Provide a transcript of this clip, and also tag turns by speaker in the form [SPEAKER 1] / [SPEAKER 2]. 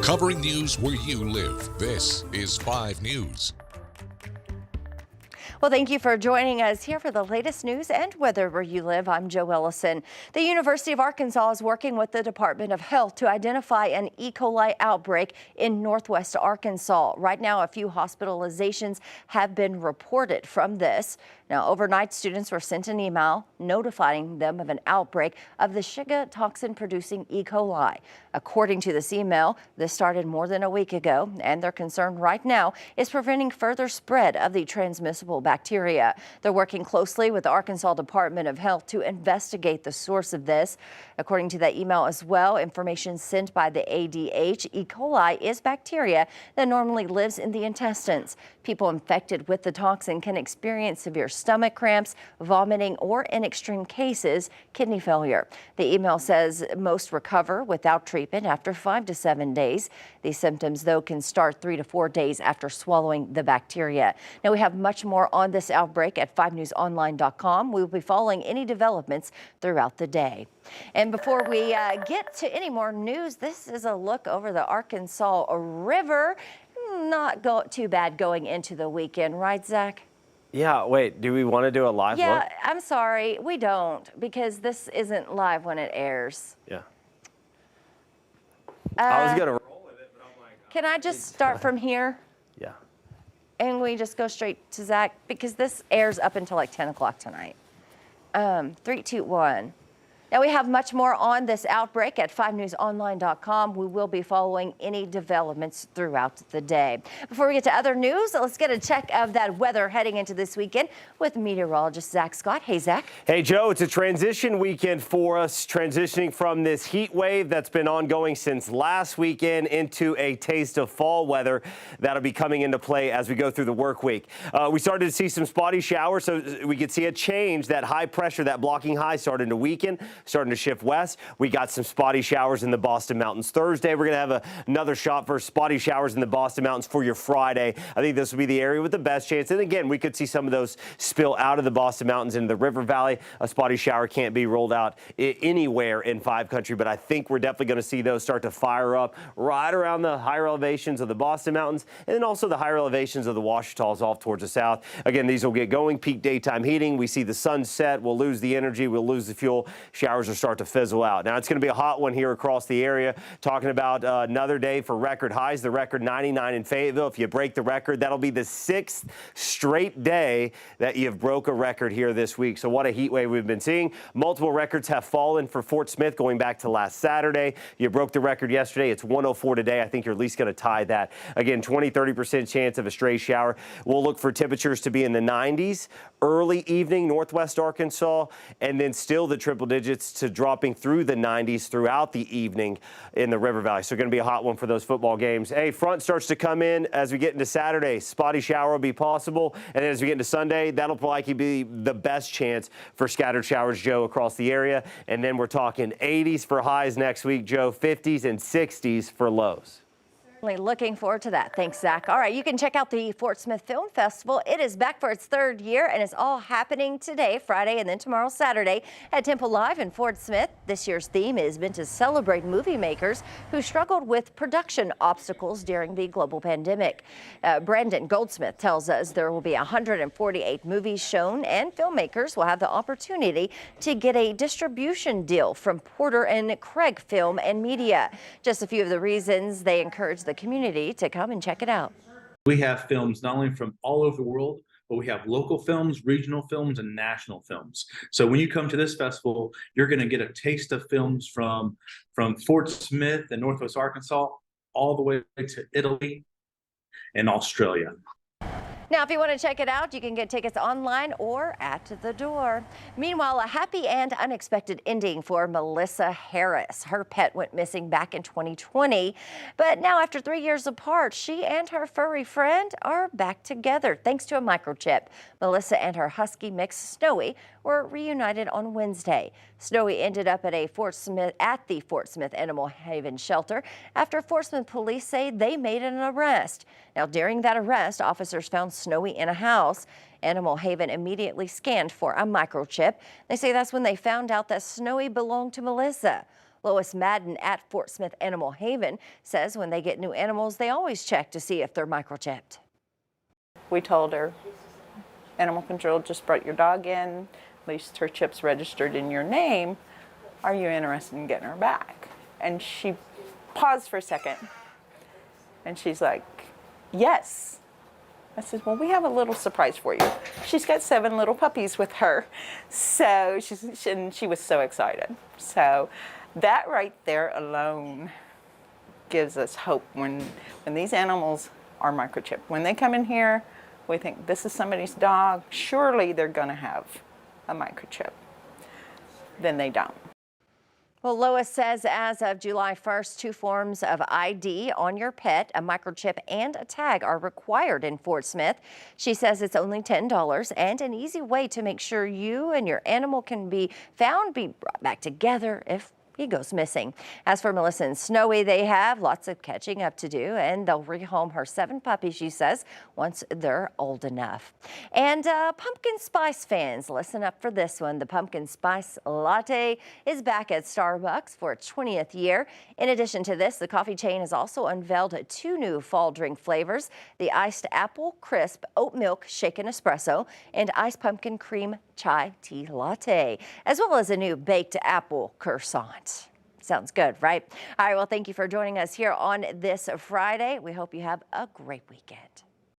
[SPEAKER 1] Covering news where you live. This is 5 News.
[SPEAKER 2] Well, thank you for joining us here for the latest news and weather where you live. I'm Joe Ellison. The University of Arkansas is working with the Department of Health to identify an E. coli outbreak in northwest Arkansas. Right now, a few hospitalizations have been reported from this. Now, overnight, students were sent an email notifying them of an outbreak of the Shiga toxin-producing E. coli. According to this email, this started more than a week ago, and their concern right now is preventing further spread of the transmissible bacteria. They're working closely with the Arkansas Department of Health to investigate the source of this. According to that email as well, information sent by the ADH, E. coli is bacteria that normally lives in the intestines. People infected with the toxin can experience severe stomach cramps, vomiting, or in extreme cases, kidney failure. The email says most recover without treatment after 5 to 7 days. These symptoms, though, can start 3 to 4 days after swallowing the bacteria. Now, we have much more on this outbreak at 5newsonline.com. We will be following any developments throughout the day. And before we get to any more news, this is a look over the Arkansas River. Not too bad going into the weekend, right, Zach?
[SPEAKER 3] Yeah, wait, do we want to do a live look?
[SPEAKER 2] Yeah, I'm sorry, we don't, because this isn't live when it airs.
[SPEAKER 3] Yeah. I was going to roll with it, but I'm like...
[SPEAKER 2] Can I just start from here?
[SPEAKER 3] Yeah.
[SPEAKER 2] And we just go straight to Zach, because this airs up until like 10 o'clock tonight. 3, 2, 1. Now, we have much more on this outbreak at 5newsonline.com. We will be following any developments throughout the day. Before we get to other news, let's get a check of that weather heading into this weekend with meteorologist Zach Scott. Hey, Zach.
[SPEAKER 3] Hey, Joe, it's a transition weekend for us, transitioning from this heat wave that's been ongoing since last weekend into a taste of fall weather that'll be coming into play as we go through the work week. We started to see some spotty showers, so we could see a change. That high pressure, that blocking high starting to weaken. Starting to shift west. We got some spotty showers in the Boston Mountains Thursday. We're going to have another shot for spotty showers in the Boston Mountains for your Friday. I think this will be the area with the best chance. And again, we could see some of those spill out of the Boston Mountains into the River Valley. A spotty shower can't be rolled out anywhere in 5 country, but I think we're definitely going to see those start to fire up right around the higher elevations of the Boston Mountains and then also the higher elevations of the Ouachitas off towards the south. Again, these will get going. Peak daytime heating. We see the sun set. We'll lose the energy. We'll lose the fuel. Showers will start to fizzle out. Now, it's going to be a hot one here across the area. Talking about another day for record highs. The record 99 in Fayetteville. If you break the record, that'll be the 6th straight day that you've broke a record here this week. So what a heat wave we've been seeing. Multiple records have fallen for Fort Smith going back to last Saturday. You broke the record yesterday. It's 104 today. I think you're at least going to tie that. Again, 20-30% chance of a stray shower. We'll look for temperatures to be in the 90s early evening, northwest Arkansas, and then still the triple digits to dropping through the 90s throughout the evening in the River Valley. So going to be a hot one for those football games. Hey, front starts to come in as we get into Saturday. Spotty shower will be possible. And then as we get into Sunday, that'll likely be the best chance for scattered showers, Joe, across the area. And then we're talking 80s for highs next week, Joe, 50s and 60s for lows.
[SPEAKER 2] Looking forward to that. Thanks, Zach. All right, you can check out the Fort Smith Film Festival. It is back for its 3rd year, and it's all happening today, Friday, and then tomorrow, Saturday, at Temple Live in Fort Smith. This year's theme is meant to celebrate movie makers who struggled with production obstacles during the global pandemic. Brandon Goldsmith tells us there will be 148 movies shown, and filmmakers will have the opportunity to get a distribution deal from Porter and Craig Film and Media. Just a few of the reasons they encourage the community to come and check it out.
[SPEAKER 4] We have films not only from all over the world, but we have local films, regional films, and national films. So when you come to this festival, you're going to get a taste of films from Fort Smith and Northwest Arkansas all the way to Italy and Australia.
[SPEAKER 2] Now, if you want to check it out, you can get tickets online or at the door. Meanwhile, a happy and unexpected ending for Melissa Harris. Her pet went missing back in 2020, but now after 3 years apart, she and her furry friend are back together thanks to a microchip. Melissa and her husky mix, Snowy, were reunited on Wednesday. Snowy ended up at the Fort Smith Animal Haven shelter after Fort Smith police say they made an arrest. Now, during that arrest, officers found Snowy in a house. Animal Haven immediately scanned for a microchip. They say that's when they found out that Snowy belonged to Melissa. Lois Madden at Fort Smith Animal Haven says when they get new animals, they always check to see if they're microchipped.
[SPEAKER 5] We told her, animal control just brought your dog in, at least her chip's registered in your name. Are you interested in getting her back? And she paused for a second and she's like, yes. I said, well, we have a little surprise for you. She's got 7 little puppies with her. So she was so excited. So that right there alone gives us hope when these animals are microchipped. When they come in here, we think this is somebody's dog. Surely they're going to have a microchip. Then they don't.
[SPEAKER 2] Well, Lois says as of July 1st, 2 forms of ID on your pet, a microchip and a tag, are required in Fort Smith. She says it's only $10 and an easy way to make sure you and your animal can be found, be brought back together if he goes missing. As for Melissa and Snowy, they have lots of catching up to do, and they'll rehome her 7 puppies, she says, once they're old enough. And pumpkin spice fans, listen up for this one. The pumpkin spice latte is back at Starbucks for its 20th year. In addition to this, the coffee chain has also unveiled 2 new fall drink flavors: the iced apple crisp oat milk shaken espresso and iced pumpkin cream chai tea latte, as well as a new baked apple croissant. Sounds good, right? All right, well, thank you for joining us here on this Friday. We hope you have a great weekend.